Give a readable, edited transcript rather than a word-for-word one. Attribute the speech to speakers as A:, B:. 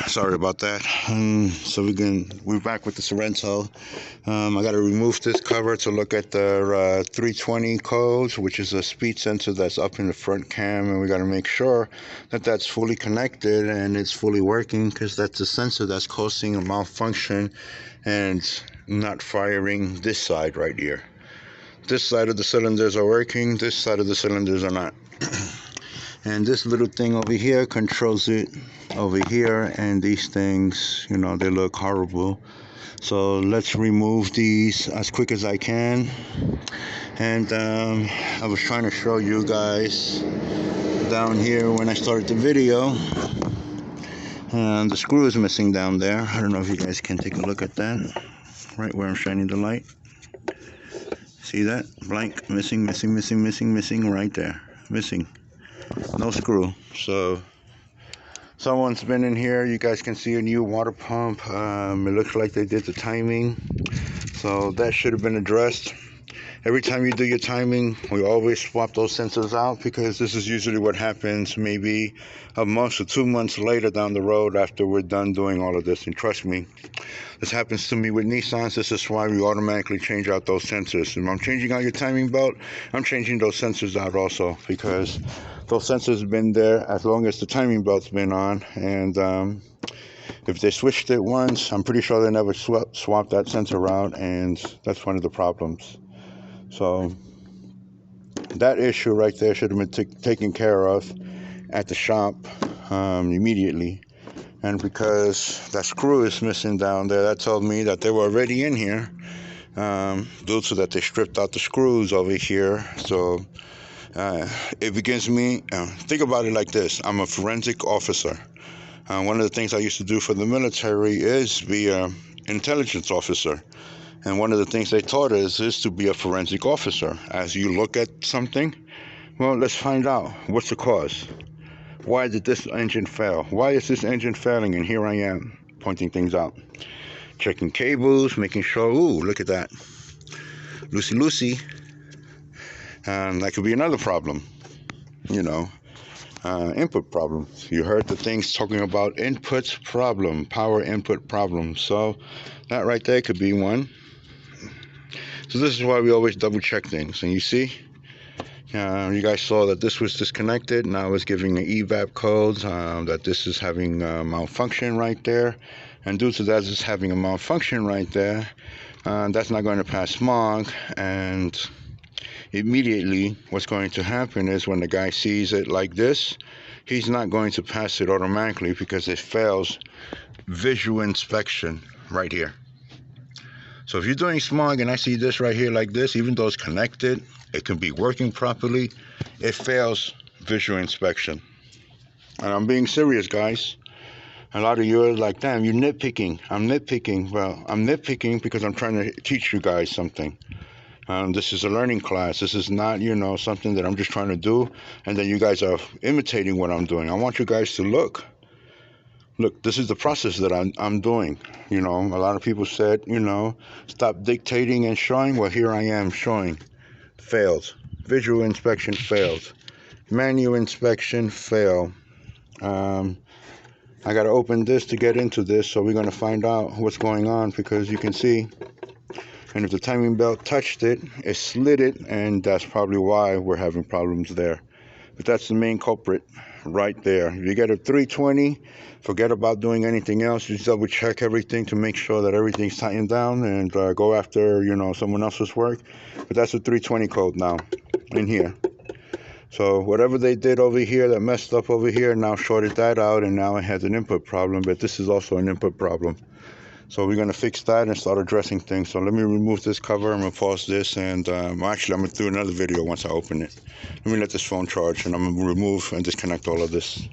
A: Sorry about that. So we're back with the Sorento. I got to remove this cover to look at the 320 codes, which is a speed sensor that's up in the front cam, and we got to make sure that that's fully connected and it's fully working, because that's a sensor that's causing a malfunction and not firing this side right here. This side of the cylinders are working, this side of the cylinders are not. And this little thing over here controls it over here, and these things, they look horrible. So let's remove these as quick as I can. And I was trying to show you guys down here when I started the video, and the screw is missing down there. I don't know if you guys can take a look at that, right where I'm shining the light. See that? Blank, missing right there, missing. No screw. So someone's been in here. You guys can see a new water pump. It looks like they did the timing, so that should have been addressed. Every time you do your timing, we always swap those sensors out, because this is usually what happens maybe a month or 2 months later down the road after we're done doing all of this. And trust me, this happens to me with Nissans. This is why we automatically change out those sensors. If I'm changing out your timing belt, I'm changing those sensors out also, because those sensors have been there as long as the timing belt's been on. And if they switched it once, I'm pretty sure they never swapped that sensor out, and that's one of the problems. So that issue right there should have been taken care of at the shop immediately. And because that screw is missing down there, that told me that they were already in here, due to that they stripped out the screws over here. So it begins me, think about it like this. I'm a forensic officer. One of the things I used to do for the military is be an intelligence officer. And one of the things they taught us is to be a forensic officer. As you look at something, well, let's find out what's the cause. Why did this engine fail? Why is this engine failing? And here I am, pointing things out. Checking cables, making sure, ooh, look at that. Loosey. That could be another problem, input problem. You heard the things talking about input problem, power input problem. So that right there could be one. So this is why we always double check things. And you see, you guys saw that this was disconnected. Now it's giving an evap code that this is having a malfunction right there. And due to that, it's having a malfunction right there. That's not going to pass smog. And immediately what's going to happen is when the guy sees it like this, he's not going to pass it automatically, because it fails visual inspection right here. So if you're doing smog and I see this right here like this, even though it's connected, it can be working properly, it fails visual inspection. And I'm being serious, guys. A lot of you are like, damn, you're nitpicking. I'm nitpicking. Well, I'm nitpicking because I'm trying to teach you guys something. This is a learning class. This is not, something that I'm just trying to do and then you guys are imitating what I'm doing. I want you guys to look, this is the process that I'm doing. A lot of people said, stop dictating and showing. Well, here I am showing. Failed. Visual inspection failed. Manual inspection failed. I got to open this to get into this, so we're going to find out what's going on, because you can see, and if the timing belt touched it, it slid it, and that's probably why we're having problems there. But that's the main culprit right there. If you get a 320, forget about doing anything else. Just double check everything to make sure that everything's tightened down, and go after, someone else's work. But that's a 320 code now in here. So whatever they did over here that messed up over here, now shorted that out, and now it has an input problem. But this is also an input problem. So we're going to fix that and start addressing things. So let me remove this cover. I'm going to pause this, and actually I'm going to do another video once I open it. Let me let this phone charge, and I'm going to remove and disconnect all of this.